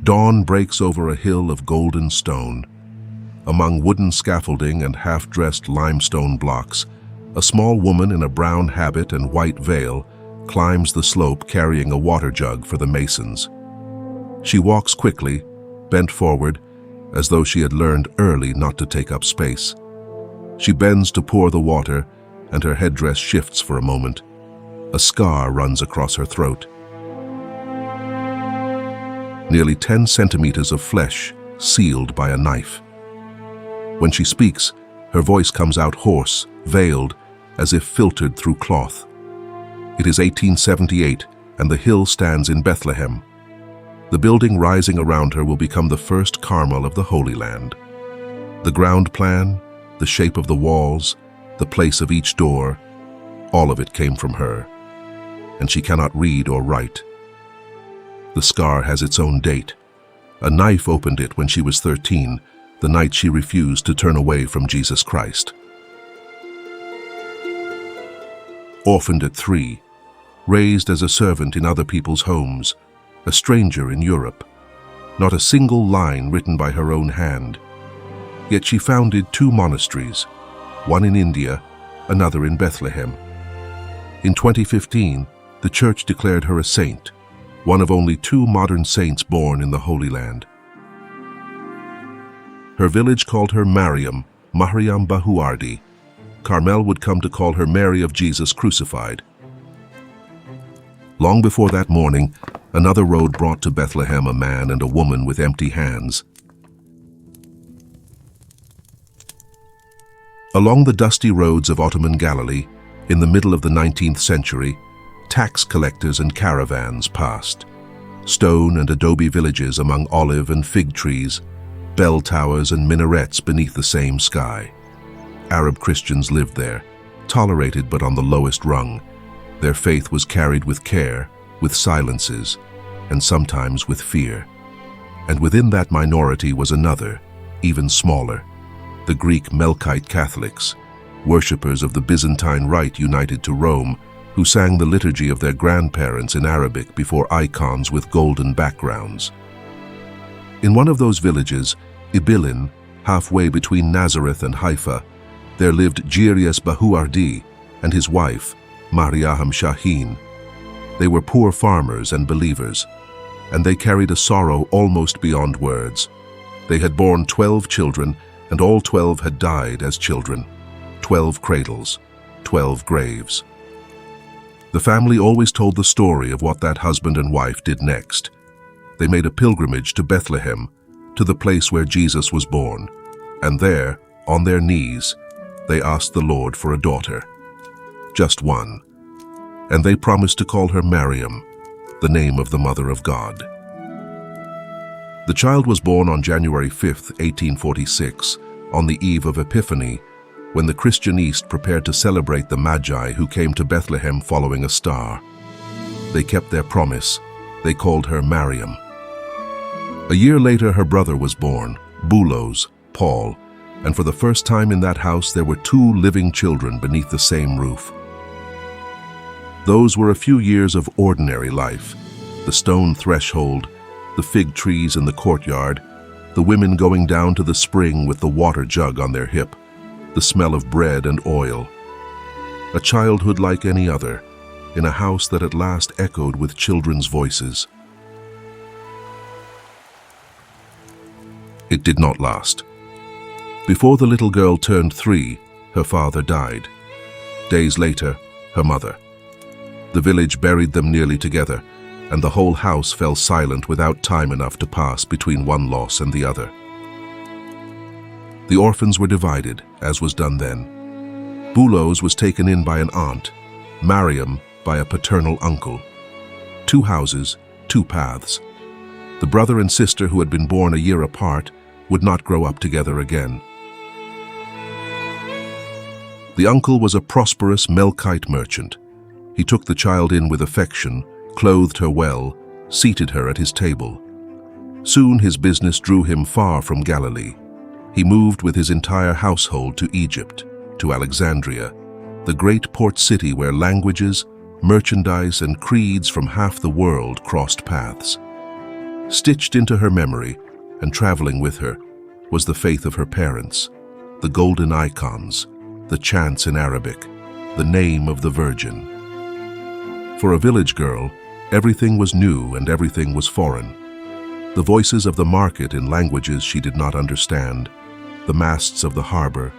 Dawn breaks over a hill of golden stone. Among wooden scaffolding and half-dressed limestone blocks, a small woman in a brown habit and white veil climbs the slope carrying a water jug for the masons. She walks quickly, bent forward, as though she had learned early not to take up space. She bends to pour the water, and her headdress shifts for a moment. A scar runs across her throat. Nearly 10 centimeters of flesh, sealed by a knife. When she speaks, her voice comes out hoarse, veiled, as if filtered through cloth. It is 1878, and the hill stands in Bethlehem. The building rising around her will become the first Carmel of the Holy Land. The ground plan, the shape of the walls, the place of each door, all of it came from her. And she cannot read or write. The scar has its own date. A knife opened it when she was 13, the night she refused to turn away from Jesus Christ. Orphaned at 3, raised as a servant in other people's homes, a stranger in Europe. Not a single line written by her own hand. Yet she founded 2 monasteries, one in India, another in Bethlehem. In 2015, the church declared her a saint, one of only 2 modern saints born in the Holy Land. Her village called her Mariam Baouardy. Carmel would come to call her Mary of Jesus Crucified. Long before that morning, another road brought to Bethlehem a man and a woman with empty hands. Along the dusty roads of Ottoman Galilee, in the middle of the 19th century, tax collectors and caravans passed. Stone and adobe villages among olive and fig trees, bell towers and minarets beneath the same sky. Arab Christians lived there, tolerated but on the lowest rung. Their faith was carried with care, with silences, and sometimes with fear. And within that minority was another, even smaller, the Greek Melkite Catholics, worshippers of the Byzantine Rite united to Rome, who sang the liturgy of their grandparents in Arabic before icons with golden backgrounds. In one of those villages, Ibillin, halfway between Nazareth and Haifa, there lived Mariam Baouardy and his wife, Mariam Shaheen. They were poor farmers and believers, and they carried a sorrow almost beyond words. They had borne 12 children, and all 12 had died as children. 12 cradles, 12 graves. The family always told the story of what that husband and wife did next. They made a pilgrimage to Bethlehem, to the place where Jesus was born, and there, on their knees, they asked the Lord for a daughter. Just one. And they promised to call her Mariam, the name of the Mother of God. The child was born on January 5, 1846, on the eve of Epiphany, when the Christian East prepared to celebrate the Magi who came to Bethlehem following a star. They kept their promise. They called her Mariam. A year later, her brother was born, Boulos, Paul, and for the first time in that house there were 2 living children beneath the same roof. Those were a few years of ordinary life, the stone threshold, the fig trees in the courtyard, the women going down to the spring with the water jug on their hip, the smell of bread and oil. A childhood like any other, in a house that at last echoed with children's voices. It did not last. Before the little girl turned 3, her father died. Days later, her mother. The village buried them nearly together, and the whole house fell silent without time enough to pass between one loss and the other. The orphans were divided, as was done then. Boulos was taken in by an aunt, Mariam by a paternal uncle. 2 houses, 2 paths. The brother and sister who had been born a year apart would not grow up together again. The uncle was a prosperous Melkite merchant. He took the child in with affection, clothed her well, seated her at his table. Soon his business drew him far from Galilee. He moved with his entire household to Egypt, to Alexandria, the great port city where languages, merchandise, and creeds from half the world crossed paths. Stitched into her memory and traveling with her was the faith of her parents, the golden icons, the chants in Arabic, the name of the Virgin. For a village girl, everything was new and everything was foreign. The voices of the market in languages she did not understand, the masts of the harbor,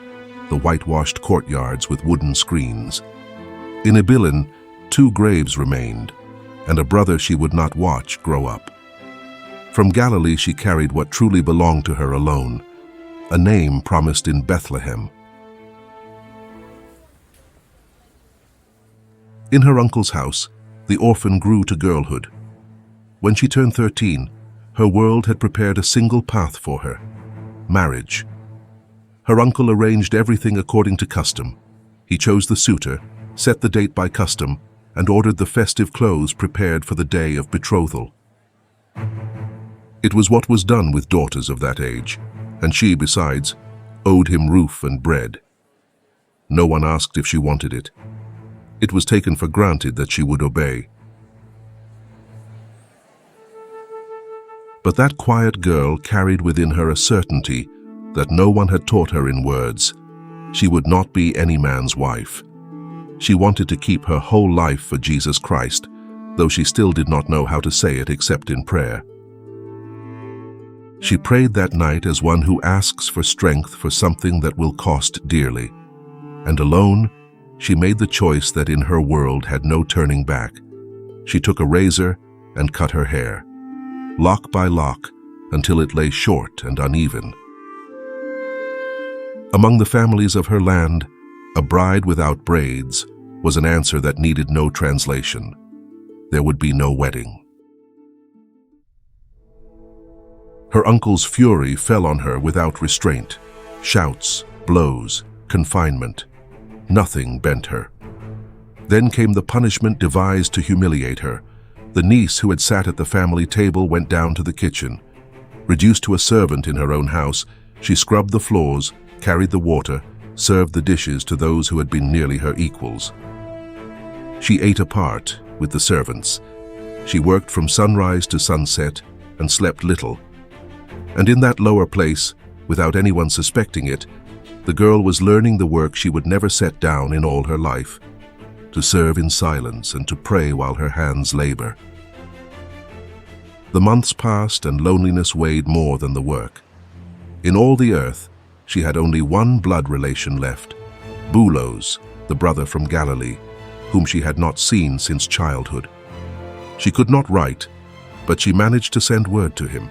the whitewashed courtyards with wooden screens. In Ibillin, 2 graves remained, and a brother she would not watch grow up. From Galilee she carried what truly belonged to her alone, a name promised in Bethlehem. In her uncle's house, the orphan grew to girlhood. When she turned 13, her world had prepared a single path for her: marriage. Her uncle arranged everything according to custom. He chose the suitor, set the date by custom, and ordered the festive clothes prepared for the day of betrothal. It was what was done with daughters of that age, and she, besides, owed him roof and bread. No one asked if she wanted it. It was taken for granted that she would obey. But that quiet girl carried within her a certainty that no one had taught her in words. She would not be any man's wife. She wanted to keep her whole life for Jesus Christ, though she still did not know how to say it except in prayer. She prayed that night as one who asks for strength for something that will cost dearly. And alone, she made the choice that in her world had no turning back. She took a razor and cut her hair, lock by lock, until it lay short and uneven. Among the families of her land, a bride without braids was an answer that needed no translation. There would be no wedding. Her uncle's fury fell on her without restraint. Shouts, blows, confinement. Nothing bent her. Then came the punishment devised to humiliate her. The niece who had sat at the family table went down to the kitchen. Reduced to a servant in her own house, she scrubbed the floors, carried the water, served the dishes to those who had been nearly her equals. She ate apart with the servants. She worked from sunrise to sunset and slept little. And in that lower place, without anyone suspecting it, the girl was learning the work she would never set down in all her life: to serve in silence and to pray while her hands labor. The months passed and loneliness weighed more than the work. In all the earth, she had only one blood relation left: Boulos, the brother from Galilee, whom she had not seen since childhood. She could not write, but she managed to send word to him.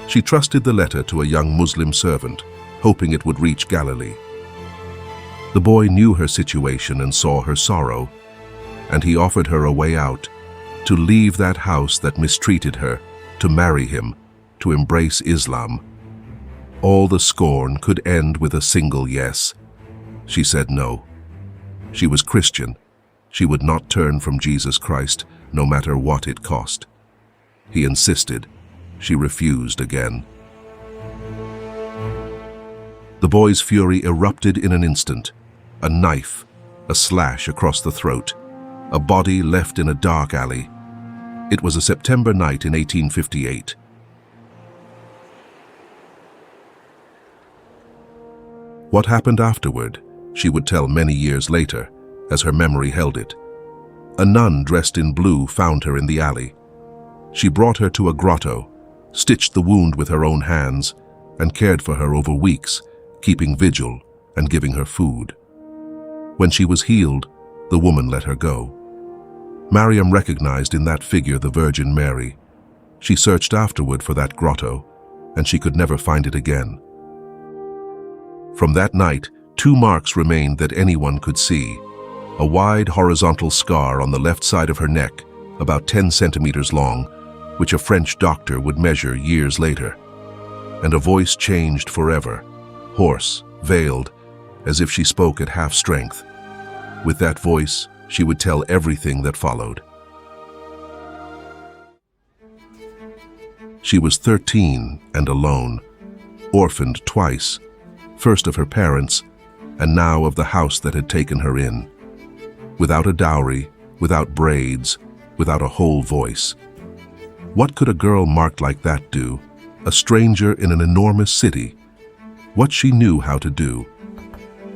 She trusted the letter to a young Muslim servant, hoping it would reach Galilee. The boy knew her situation and saw her sorrow, and he offered her a way out, to leave that house that mistreated her, to marry him, to embrace Islam. All the scorn could end with a single yes. She said no. She was Christian. She would not turn from Jesus Christ, no matter what it cost. He insisted. She refused again. The boy's fury erupted in an instant. A knife, a slash across the throat, a body left in a dark alley. It was a September night in 1858. What happened afterward, she would tell many years later, as her memory held it. A nun dressed in blue found her in the alley. She brought her to a grotto, stitched the wound with her own hands, and cared for her over weeks, keeping vigil and giving her food. When she was healed, the woman let her go. Mariam recognized in that figure the Virgin Mary. She searched afterward for that grotto, and she could never find it again. From that night, 2 marks remained that anyone could see: a wide horizontal scar on the left side of her neck, about 10 centimeters long, which a French doctor would measure years later, and a voice changed forever, hoarse, veiled, as if she spoke at half strength. With that voice, she would tell everything that followed. She was 13 and alone, orphaned twice, first of her parents, and now of the house that had taken her in. Without a dowry, without braids, without a whole voice. What could a girl marked like that do? A stranger in an enormous city? What she knew how to do.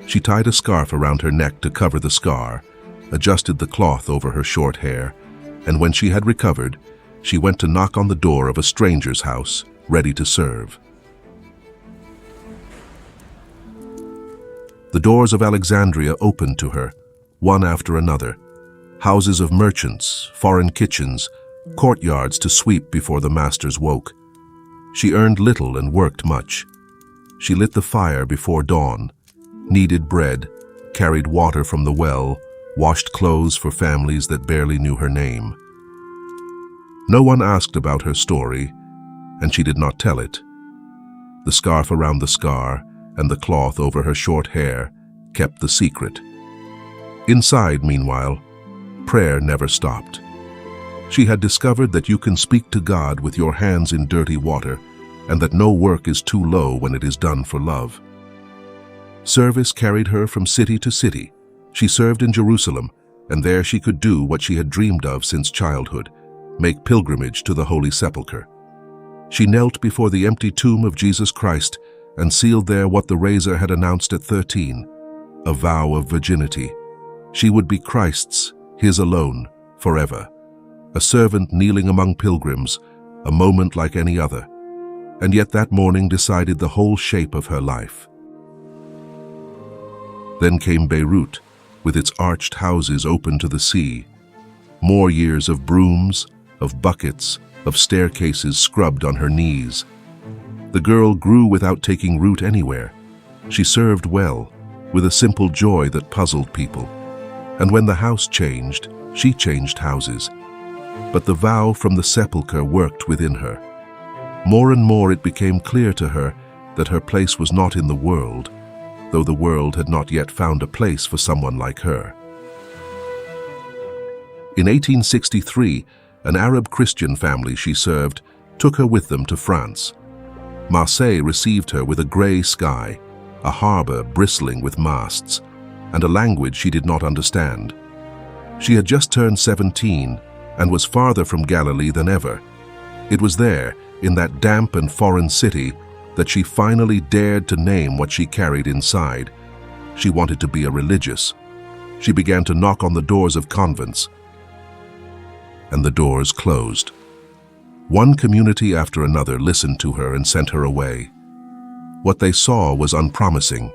She tied a scarf around her neck to cover the scar, adjusted the cloth over her short hair, and when she had recovered, she went to knock on the door of a stranger's house, ready to serve. The doors of Alexandria opened to her, one after another. Houses of merchants, foreign kitchens, courtyards to sweep before the masters woke. She earned little and worked much. She lit the fire before dawn, kneaded bread, carried water from the well, washed clothes for families that barely knew her name. No one asked about her story, and she did not tell it. The scarf around the scar and the cloth over her short hair kept the secret. Inside, meanwhile, prayer never stopped. She had discovered that you can speak to God with your hands in dirty water, and that no work is too low when it is done for love. Service carried her from city to city. She served in Jerusalem, and there she could do what she had dreamed of since childhood, make pilgrimage to the Holy Sepulchre. She knelt before the empty tomb of Jesus Christ and sealed there what the Razor had announced at 13, a vow of virginity. She would be Christ's, his alone, forever. A servant kneeling among pilgrims, a moment like any other. And yet that morning decided the whole shape of her life. Then came Beirut, with its arched houses open to the sea. More years of brooms, of buckets, of staircases scrubbed on her knees. The girl grew without taking root anywhere. She served well, with a simple joy that puzzled people. And when the house changed, she changed houses. But the vow from the sepulchre worked within her. More and more it became clear to her that her place was not in the world, though the world had not yet found a place for someone like her. In 1863, an Arab Christian family she served took her with them to France. Marseille received her with a grey sky, a harbor bristling with masts, and a language she did not understand. She had just turned 17 and was farther from Galilee than ever. It was there, in that damp and foreign city, that she finally dared to name what she carried inside. She wanted to be a religious. She began to knock on the doors of convents, and the doors closed. One community after another listened to her and sent her away. What they saw was unpromising.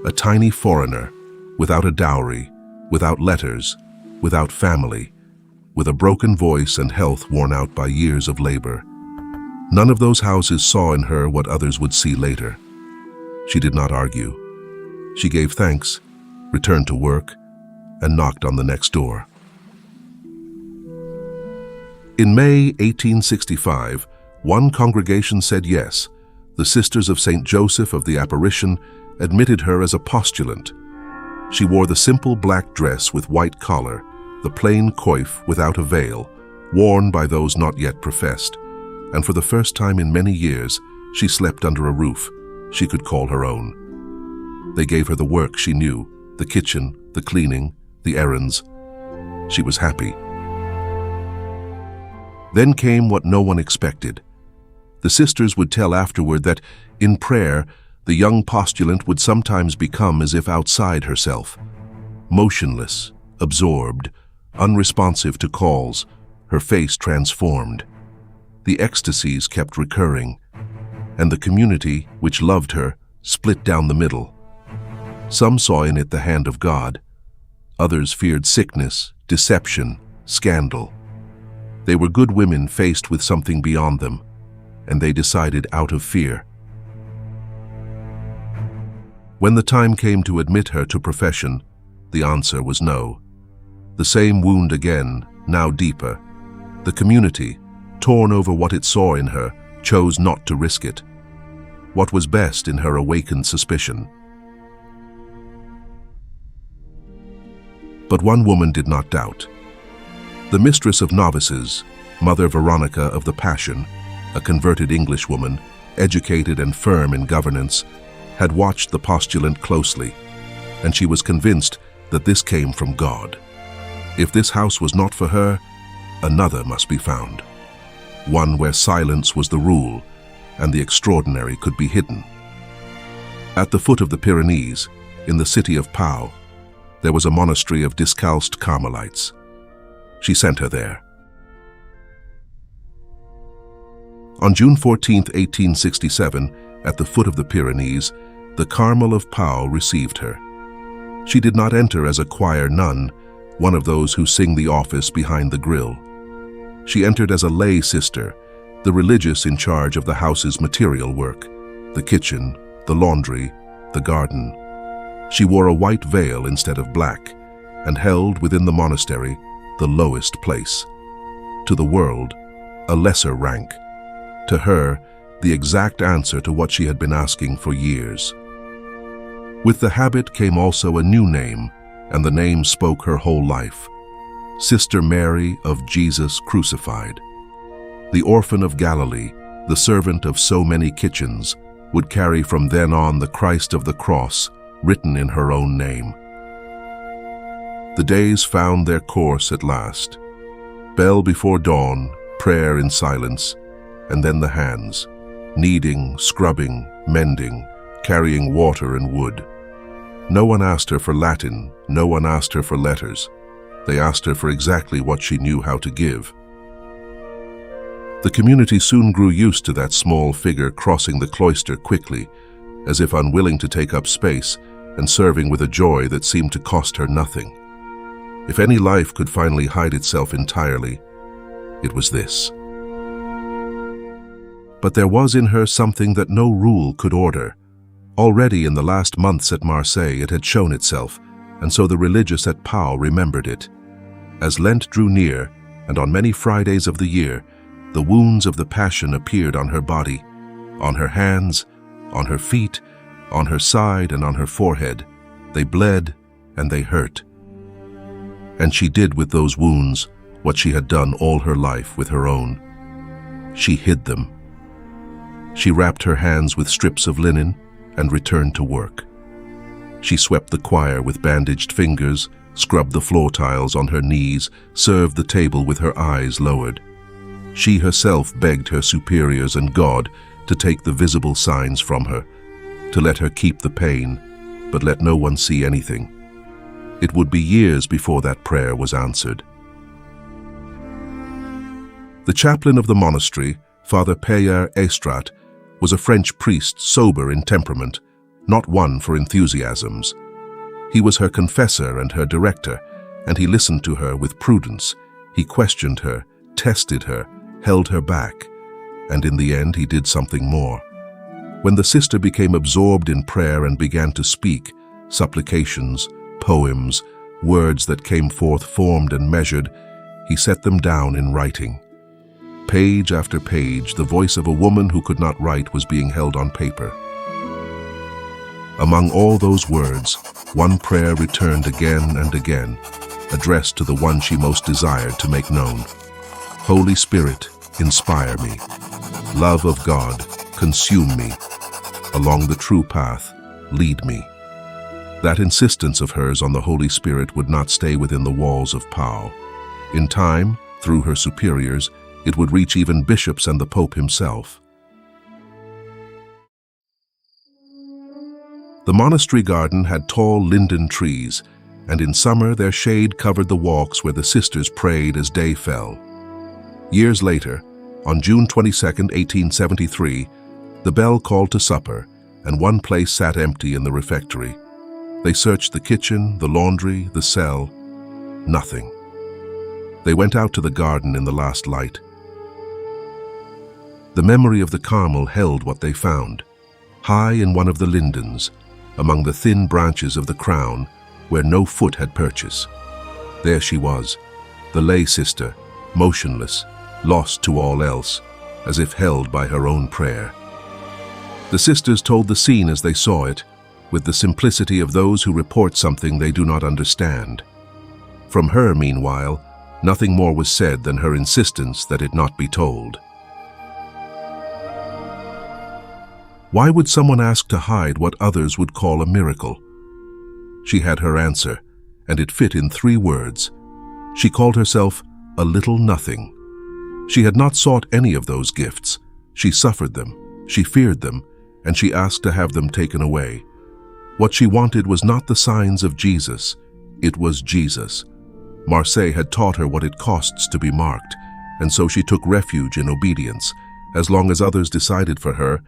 A tiny foreigner, without a dowry, without letters, without family, with a broken voice and health worn out by years of labor. None of those houses saw in her what others would see later. She did not argue. She gave thanks, returned to work, and knocked on the next door. In May 1865, one congregation said yes. The Sisters of St. Joseph of the Apparition admitted her as a postulant. She wore the simple black dress with white collar, the plain coif without a veil, worn by those not yet professed, and for the first time in many years, she slept under a roof she could call her own. They gave her the work she knew, the kitchen, the cleaning, the errands. She was happy. Then came what no one expected. The sisters would tell afterward that, in prayer, the young postulant would sometimes become as if outside herself, motionless, absorbed, unresponsive to calls, her face transformed. The ecstasies kept recurring, and the community, which loved her, split down the middle. Some saw in it the hand of God. Others feared sickness, deception, scandal. They were good women faced with something beyond them, and they decided out of fear. When the time came to admit her to profession, the answer was no. The same wound again, now deeper. The community, torn over what it saw in her, chose not to risk it. What was best in her awakened suspicion. But one woman did not doubt. The mistress of novices, Mother Veronica of the Passion, a converted Englishwoman, educated and firm in governance, had watched the postulant closely, and she was convinced that this came from God. If this house was not for her, another must be found. one where silence was the rule and the extraordinary could be hidden. At the foot of the Pyrenees, in the city of Pau, there was a monastery of Discalced Carmelites. She sent her there. On June 14, 1867, at the foot of the Pyrenees, the Carmel of Pau received her. She did not enter as a choir nun, one of those who sing the office behind the grill. She entered as a lay sister, the religious in charge of the house's material work, the kitchen, the laundry, the garden. She wore a white veil instead of black, and held within the monastery the lowest place. To the world, a lesser rank. To her, the exact answer to what she had been asking for years. With the habit came also a new name, and the name spoke her whole life. Sister Mary of Jesus Crucified. The orphan of Galilee, the servant of so many kitchens, would carry from then on the Christ of the cross, written in her own name. The days found their course at last. Bell before dawn, prayer in silence, and then the hands, kneading, scrubbing, mending, carrying water and wood. No one asked her for Latin, no one asked her for letters. They asked her for exactly what she knew how to give. The community soon grew used to that small figure crossing the cloister quickly, as if unwilling to take up space, and serving with a joy that seemed to cost her nothing. If any life could finally hide itself entirely, it was this. But there was in her something that no rule could order. Already in the last months at Marseille it had shown itself, and so the religious at Pau remembered it. As Lent drew near, and on many Fridays of the year, the wounds of the Passion appeared on her body, on her hands, on her feet, on her side and on her forehead. They bled and they hurt. And she did with those wounds what she had done all her life with her own. She hid them. She wrapped her hands with strips of linen and returned to work. She swept the choir with bandaged fingers, scrubbed the floor tiles on her knees, served the table with her eyes lowered. She herself begged her superiors and God to take the visible signs from her, to let her keep the pain, but let no one see anything. It would be years before that prayer was answered. The chaplain of the monastery, Father Pierre Estrat, was a French priest sober in temperament, not one for enthusiasms. He was her confessor and her director, and he listened to her with prudence. He questioned her, tested her, held her back, and in the end he did something more. When the sister became absorbed in prayer and began to speak, supplications, poems, words that came forth formed and measured, he set them down in writing. Page after page, the voice of a woman who could not write was being held on paper. Among all those words, one prayer returned again and again, addressed to the one she most desired to make known. Holy Spirit, inspire me. Love of God, consume me. Along the true path, lead me. That insistence of hers on the Holy Spirit would not stay within the walls of Pau. In time, through her superiors, it would reach even bishops and the Pope himself. The monastery garden had tall linden trees, and in summer their shade covered the walks where the sisters prayed as day fell. Years later, on June 22, 1873, the bell called to supper, and one place sat empty in the refectory. They searched the kitchen, the laundry, the cell. Nothing. They went out to the garden in the last light. The memory of the Carmel held what they found. High in one of the lindens, among the thin branches of the crown, where no foot had purchase. There she was, the lay sister, motionless, lost to all else, as if held by her own prayer. The sisters told the scene as they saw it, with the simplicity of those who report something they do not understand. From her, meanwhile, nothing more was said than her insistence that it not be told. Why would someone ask to hide what others would call a miracle? She had her answer, and it fit in 3 words. She called herself a little nothing. She had not sought any of those gifts. She suffered them, she feared them, and she asked to have them taken away. What she wanted was not the signs of Jesus, it was Jesus. Marseille had taught her what it costs to be marked, and so she took refuge in obedience. As long as others decided for her,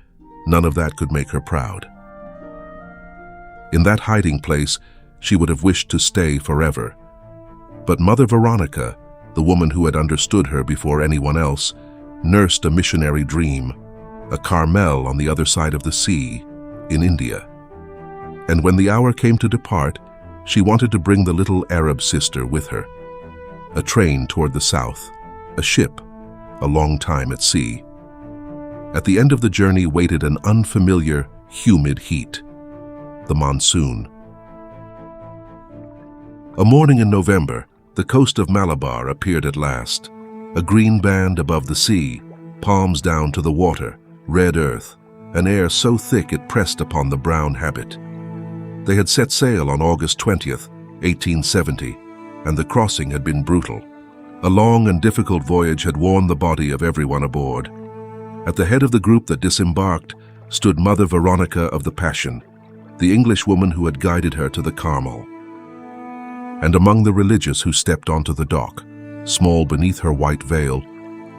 none of that could make her proud. In that hiding place, she would have wished to stay forever. But Mother Veronica, the woman who had understood her before anyone else, nursed a missionary dream, a Carmel on the other side of the sea, in India. And when the hour came to depart, she wanted to bring the little Arab sister with her. A train toward the south, a ship, a long time at sea. At the end of the journey waited an unfamiliar, humid heat, the monsoon. A morning in November, the coast of Malabar appeared at last, a green band above the sea, palms down to the water, red earth, an air so thick it pressed upon the brown habit. They had set sail on August 20th, 1870, and the crossing had been brutal. A long and difficult voyage had worn the body of everyone aboard. At the head of the group that disembarked stood Mother Veronica of the Passion, the English woman who had guided her to the Carmel. And among the religious who stepped onto the dock, small beneath her white veil,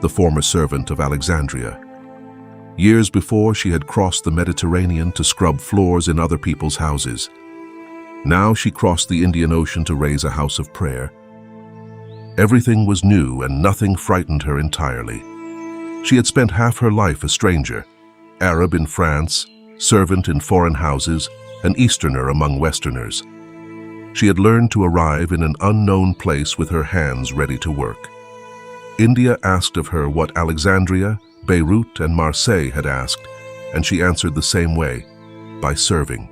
the former servant of Alexandria. Years before, she had crossed the Mediterranean to scrub floors in other people's houses. Now she crossed the Indian Ocean to raise a house of prayer. Everything was new and nothing frightened her entirely. She had spent half her life a stranger, Arab in France, servant in foreign houses, an Easterner among Westerners. She had learned to arrive in an unknown place with her hands ready to work. India asked of her what Alexandria, Beirut, and Marseille had asked, and she answered the same way, by serving.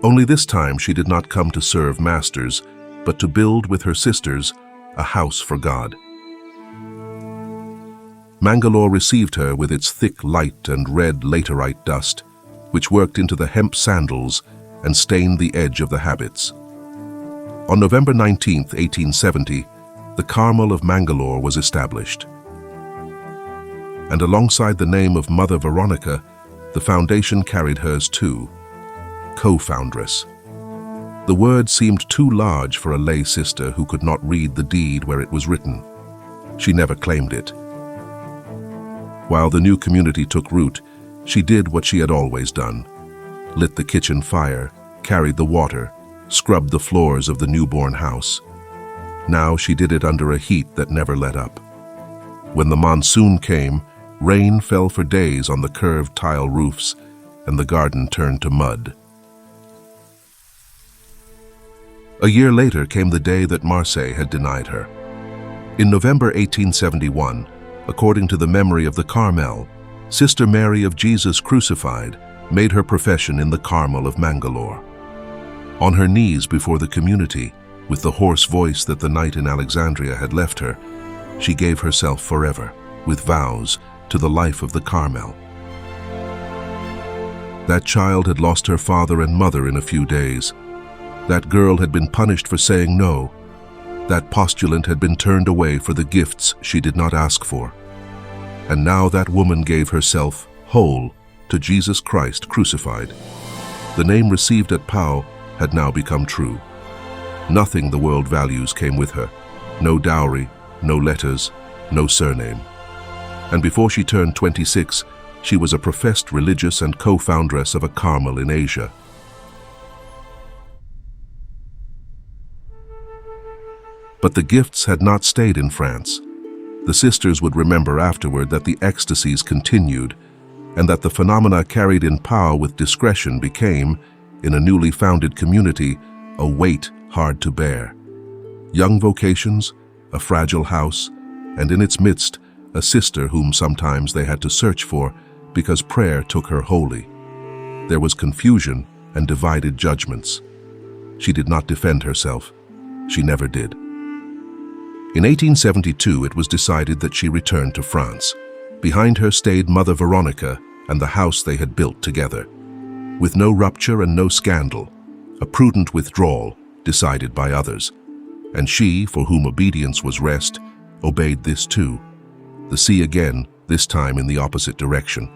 Only this time she did not come to serve masters, but to build with her sisters a house for God. Mangalore received her with its thick light and red laterite dust, which worked into the hemp sandals and stained the edge of the habits. On November 19, 1870, the Carmel of Mangalore was established. And alongside the name of Mother Veronica, the foundation carried hers too, co-foundress. The word seemed too large for a lay sister who could not read the deed where it was written. She never claimed it. While the new community took root, she did what she had always done: lit the kitchen fire, carried the water, scrubbed the floors of the newborn house. Now she did it under a heat that never let up. When the monsoon came, rain fell for days on the curved tile roofs, and the garden turned to mud. A year later came the day that Marseille had denied her. In November 1871, according to the memory of the Carmel, Sister Mary of Jesus Crucified made her profession in the Carmel of Mangalore. On her knees before the community, with the hoarse voice that the night in Alexandria had left her, she gave herself forever, with vows, to the life of the Carmel. That child had lost her father and mother in a few days. That girl had been punished for saying no. That postulant had been turned away for the gifts she did not ask for. And now that woman gave herself, whole, to Jesus Christ crucified. The name received at Pau had now become true. Nothing the world values came with her. No dowry, no letters, no surname. And before she turned 26, she was a professed religious and co-foundress of a Carmel in Asia. But the gifts had not stayed in France. The sisters would remember afterward that the ecstasies continued, and that the phenomena carried in Pau with discretion became, in a newly founded community, a weight hard to bear. Young vocations, a fragile house, and in its midst, a sister whom sometimes they had to search for because prayer took her wholly. There was confusion and divided judgments. She did not defend herself. She never did. In 1872, it was decided that she returned to France. Behind her stayed Mother Veronica and the house they had built together. With no rupture and no scandal, a prudent withdrawal decided by others. And she, for whom obedience was rest, obeyed this too. the sea again, this time in the opposite direction.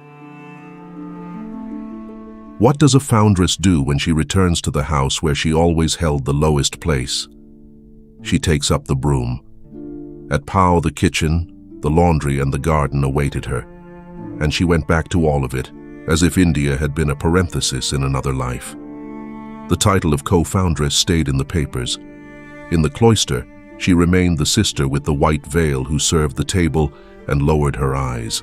What does a foundress do when she returns to the house where she always held the lowest place? She takes up the broom. At Pau, the kitchen, the laundry, and the garden awaited her, and she went back to all of it, as if India had been a parenthesis in another life. The title of co-foundress stayed in the papers. In the cloister, she remained the sister with the white veil who served the table and lowered her eyes.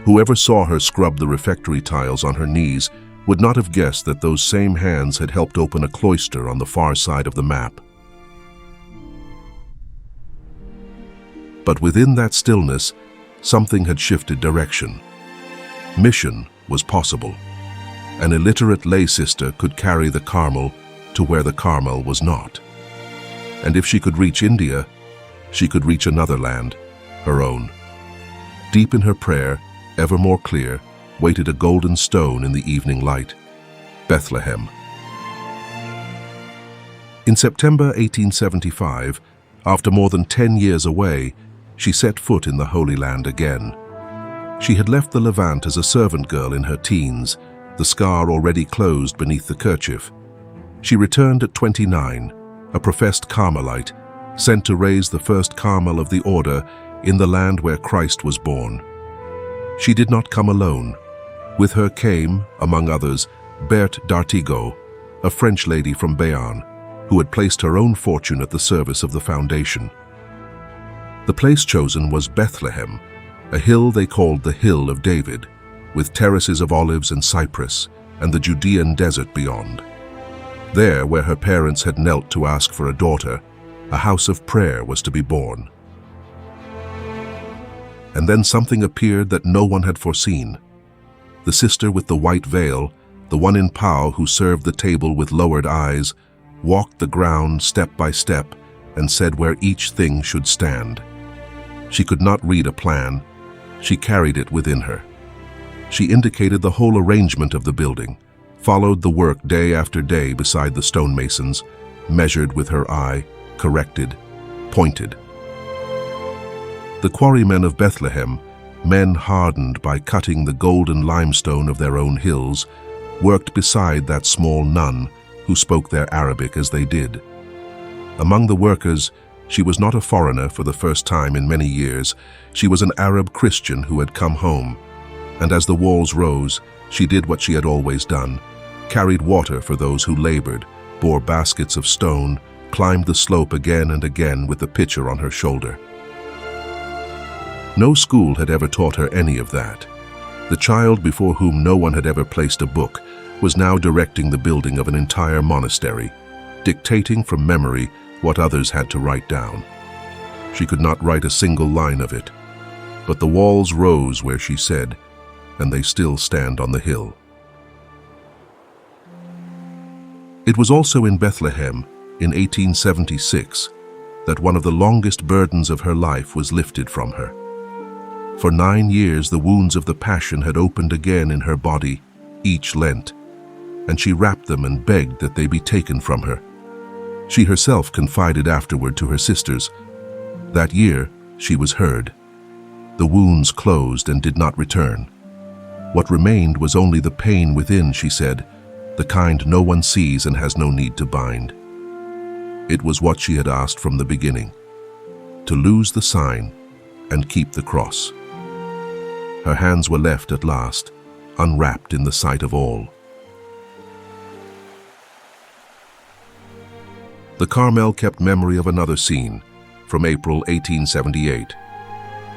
Whoever saw her scrub the refectory tiles on her knees would not have guessed that those same hands had helped open a cloister on the far side of the map. But within that stillness, something had shifted direction. Mission was possible. An illiterate lay sister could carry the Carmel to where the Carmel was not. And if she could reach India, she could reach another land, her own. Deep in her prayer, ever more clear, waited a golden stone in the evening light, Bethlehem. In September 1875, after more than 10 years away, she set foot in the Holy Land again. She had left the Levant as a servant girl in her teens, the scar already closed beneath the kerchief. She returned at 29, a professed Carmelite, sent to raise the first Carmel of the order in the land where Christ was born. She did not come alone. With her came, among others, Berthe d'Artigot, a French lady from Béarn, who had placed her own fortune at the service of the foundation. The place chosen was Bethlehem, a hill they called the Hill of David, with terraces of olives and cypress, and the Judean desert beyond. There, where her parents had knelt to ask for a daughter, a house of prayer was to be born. And then something appeared that no one had foreseen. The sister with the white veil, the one in Pau who served the table with lowered eyes, walked the ground step by step and said where each thing should stand. She could not read a plan. She carried it within her. She indicated the whole arrangement of the building, followed the work day after day beside the stonemasons, measured with her eye, corrected, pointed. The quarrymen of Bethlehem, men hardened by cutting the golden limestone of their own hills, worked beside that small nun who spoke their Arabic as they did. Among the workers, she was not a foreigner for the first time in many years. She was an Arab Christian who had come home. And as the walls rose, she did what she had always done, carried water for those who labored, bore baskets of stone, climbed the slope again and again with the pitcher on her shoulder. No school had ever taught her any of that. The child before whom no one had ever placed a book was now directing the building of an entire monastery, dictating from memory what others had to write down. She could not write a single line of it, but the walls rose where she said, and they still stand on the hill. It was also in Bethlehem, in 1876, that one of the longest burdens of her life was lifted from her. For 9 years the wounds of the Passion had opened again in her body, each Lent, and she wrapped them and begged that they be taken from her. She herself confided afterward to her sisters. That year she was heard. The wounds closed and did not return. What remained was only the pain within, she said, the kind no one sees and has no need to bind. It was what she had asked from the beginning, to lose the sign and keep the cross. Her hands were left at last, unwrapped in the sight of all. The Carmel kept memory of another scene, from April 1878.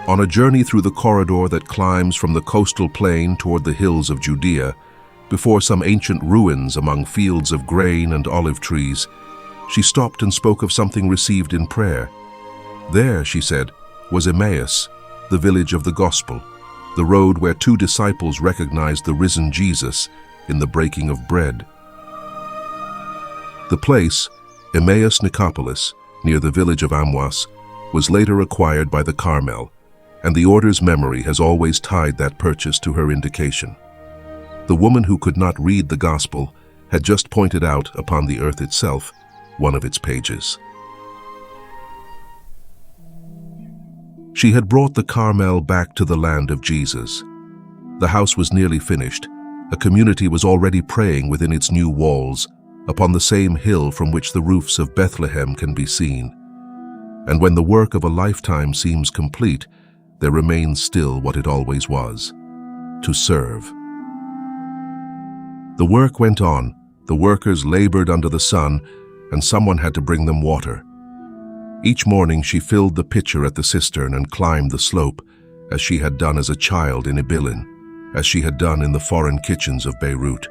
On a journey through the corridor that climbs from the coastal plain toward the hills of Judea, before some ancient ruins among fields of grain and olive trees, she stopped and spoke of something received in prayer. There, she said, was Emmaus, the village of the gospel, the road where 2 disciples recognized the risen Jesus in the breaking of bread. The place, Emmaus Nicopolis, near the village of Amwas, was later acquired by the Carmel, and the order's memory has always tied that purchase to her indication. The woman who could not read the gospel had just pointed out upon the earth itself one of its pages. She had brought the Carmel back to the land of Jesus. The house was nearly finished. A community was already praying within its new walls, upon the same hill from which the roofs of Bethlehem can be seen. And when the work of a lifetime seems complete, there remains still what it always was: to serve. The work went on. The workers labored under the sun, and someone had to bring them water. Each morning she filled the pitcher at the cistern and climbed the slope, as she had done as a child in Ibillin, as she had done in the foreign kitchens of Beirut.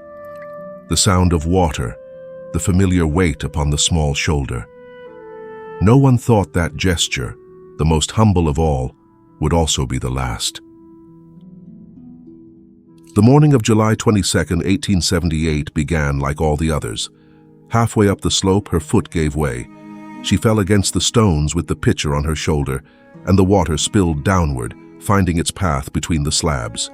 The sound of water, the familiar weight upon the small shoulder. No one thought that gesture, the most humble of all, would also be the last. The morning of July 22, 1878 began like all the others. Halfway up the slope, her foot gave way. She fell against the stones with the pitcher on her shoulder, and the water spilled downward, finding its path between the slabs.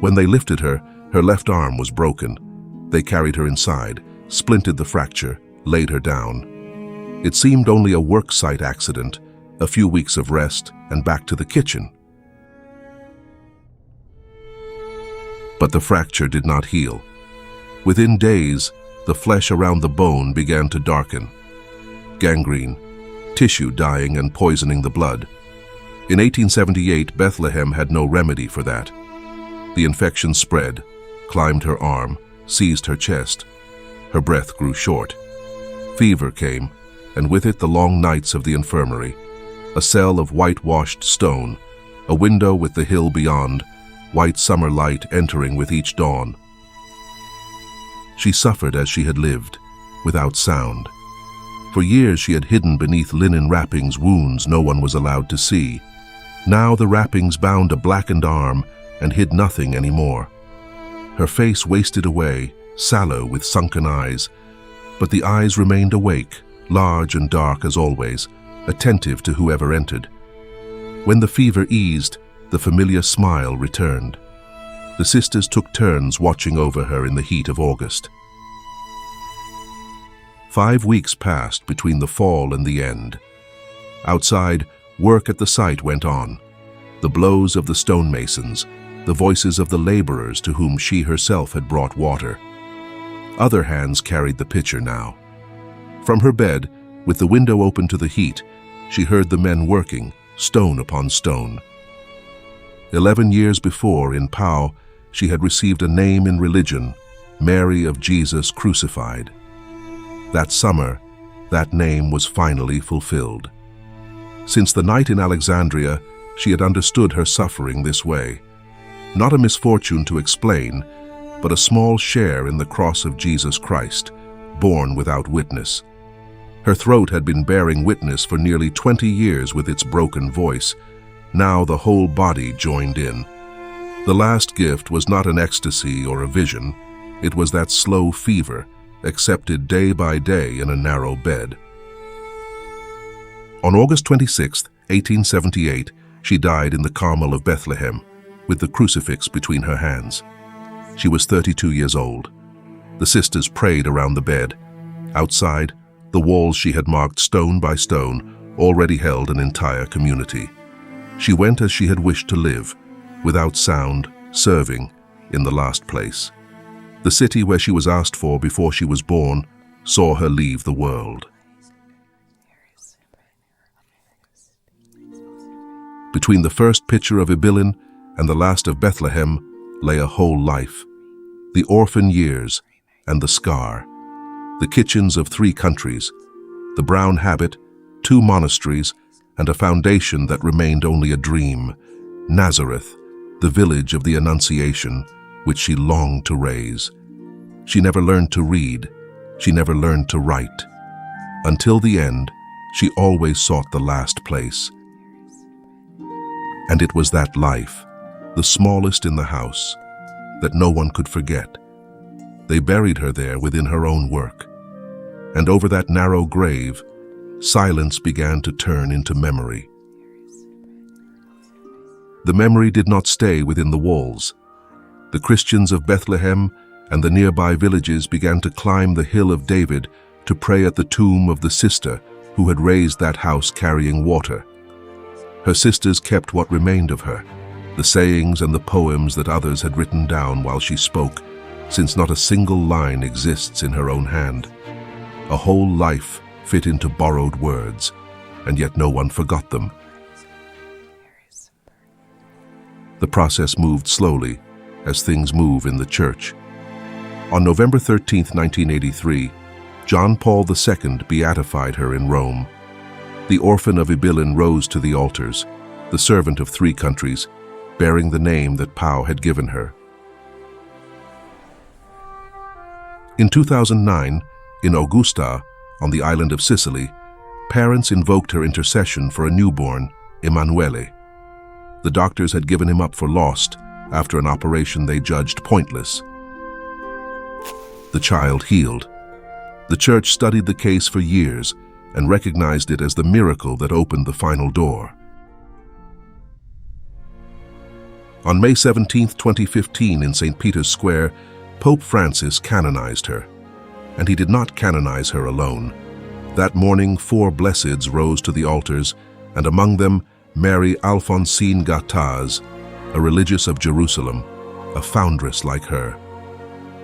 When they lifted her, her left arm was broken. They carried her inside, splinted the fracture, laid her down. It seemed only a work site accident, a few weeks of rest, and back to the kitchen. But the fracture did not heal. Within days, the flesh around the bone began to darken. Gangrene, tissue dying and poisoning the blood. In 1878, Bethlehem had no remedy for that. The infection spread, climbed her arm, seized her chest. Her breath grew short. Fever came, and with it the long nights of the infirmary. A cell of whitewashed stone, a window with the hill beyond, white summer light entering with each dawn. She suffered as she had lived, without sound. For years she had hidden beneath linen wrappings wounds no one was allowed to see. Now the wrappings bound a blackened arm and hid nothing anymore. Her face wasted away, sallow with sunken eyes, but the eyes remained awake, large and dark as always, attentive to whoever entered. When the fever eased, the familiar smile returned. The sisters took turns watching over her in the heat of August. 5 weeks passed between the fall and the end. Outside, work at the site went on. The blows of the stonemasons, the voices of the laborers to whom she herself had brought water. Other hands carried the pitcher now. From her bed, with the window open to the heat, she heard the men working, stone upon stone. 11 years before, in Pau, she had received a name in religion, Mary of Jesus Crucified. That summer, that name was finally fulfilled. Since the night in Alexandria, she had understood her suffering this way. Not a misfortune to explain, but a small share in the cross of Jesus Christ, born without witness. Her throat had been bearing witness for nearly 20 years with its broken voice. Now the whole body joined in. The last gift was not an ecstasy or a vision. It was that slow fever, accepted day by day in a narrow bed. On August 26, 1878, she died in the Carmel of Bethlehem, with the crucifix between her hands. She was 32 years old. The sisters prayed around the bed. Outside, the walls she had marked stone by stone already held an entire community. She went as she had wished to live, without sound, serving, in the last place. The city where she was asked for before she was born saw her leave the world. Between the first picture of Ibillin and the last of Bethlehem lay a whole life. The orphan years and the scar. The kitchens of 3 countries, the brown habit, 2 monasteries, and a foundation that remained only a dream, Nazareth, the village of the Annunciation, which she longed to raise. She never learned to read. She never learned to write. Until the end, she always sought the last place. And it was that life, the smallest in the house, that no one could forget. They buried her there within her own work. And over that narrow grave, silence began to turn into memory. The memory did not stay within the walls. The Christians of Bethlehem and the nearby villages began to climb the hill of David to pray at the tomb of the sister who had raised that house carrying water, Her sisters kept what remained of her, the sayings and the poems that others had written down while she spoke, since not a single line exists in her own hand. A whole life fit into borrowed words, and yet no one forgot them. The process moved slowly, as things move in the church. On November 13, 1983, John Paul II beatified her in Rome. The orphan of Ibillin rose to the altars, the servant of 3 countries, bearing the name that Pau had given her. In 2009, in Augusta, on the island of Sicily, parents invoked her intercession for a newborn, Emanuele. The doctors had given him up for lost after an operation they judged pointless. The child healed. The church studied the case for years and recognized it as the miracle that opened the final door. On May 17, 2015, in St. Peter's Square, Pope Francis canonized her. And he did not canonize her alone. That morning, 4 blesseds rose to the altars, and among them, Mary Alphonsine Gattaz, a religious of Jerusalem, a foundress like her.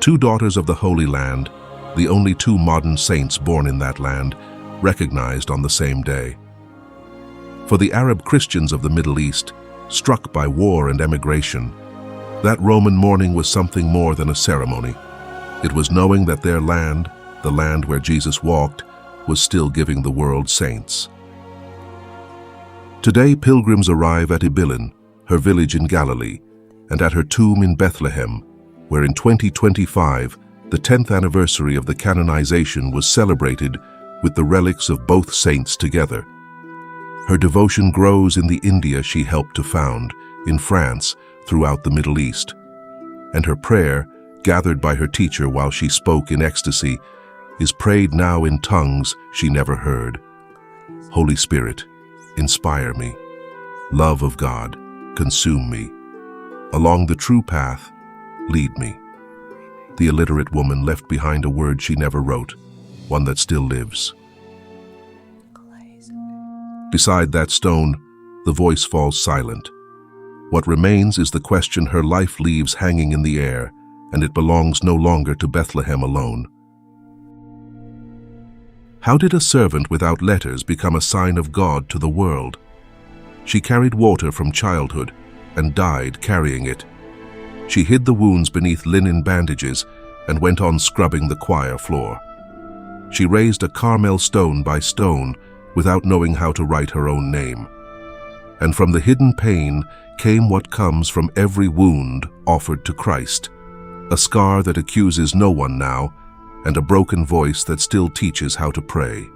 2 daughters of the Holy Land, the only 2 modern saints born in that land, recognized on the same day. For the Arab Christians of the Middle East, struck by war and emigration, that Roman morning was something more than a ceremony. It was knowing that their land, the land where Jesus walked, was still giving the world saints. Today, pilgrims arrive at Ibillin, her village in Galilee, and at her tomb in Bethlehem, where in 2025, the 10th anniversary of the canonization was celebrated with the relics of both saints together. Her devotion grows in the India she helped to found, in France, throughout the Middle East. And her prayer, gathered by her teacher while she spoke in ecstasy, is prayed now in tongues she never heard. Holy Spirit, inspire me. Love of God, consume me. Along the true path, lead me. The illiterate woman left behind a word she never wrote, one that still lives. Beside that stone, the voice falls silent. What remains is the question her life leaves hanging in the air, and it belongs no longer to Bethlehem alone. How did a servant without letters become a sign of God to the world? She carried water from childhood and died carrying it. She hid the wounds beneath linen bandages and went on scrubbing the choir floor. She raised a Carmel stone by stone without knowing how to write her own name. And from the hidden pain came what comes from every wound offered to Christ, a scar that accuses no one now, and a broken voice that still teaches how to pray.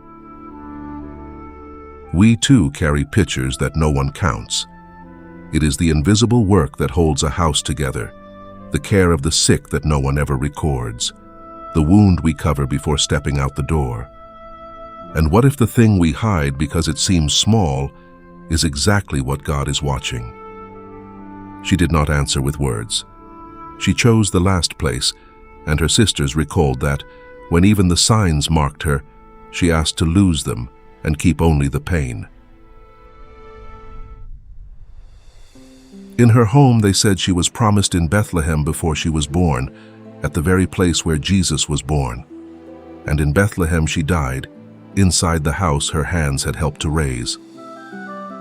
We too carry pictures that no one counts. It is the invisible work that holds a house together, the care of the sick that no one ever records, the wound we cover before stepping out the door. And what if the thing we hide because it seems small is exactly what God is watching? She did not answer with words. She chose the last place, and her sisters recalled that, when even the signs marked her, she asked to lose them and keep only the pain. In her home, they said she was promised in Bethlehem before she was born, at the very place where Jesus was born. And in Bethlehem she died, inside the house her hands had helped to raise.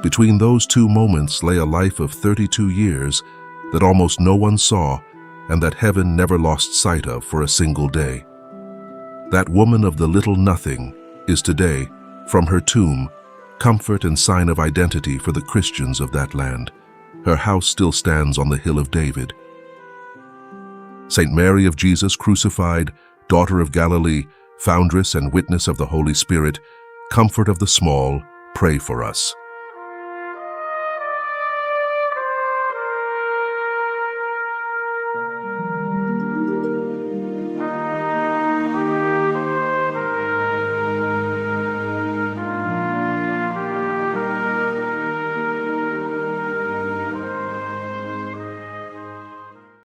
Between those 2 moments lay a life of 32 years that almost no one saw and that heaven never lost sight of for a single day. That woman of the little nothing is today, from her tomb, comfort and sign of identity for the Christians of that land. Her house still stands on the hill of David. Saint Mary of Jesus crucified, daughter of Galilee, foundress and witness of the Holy Spirit, comfort of the small, pray for us.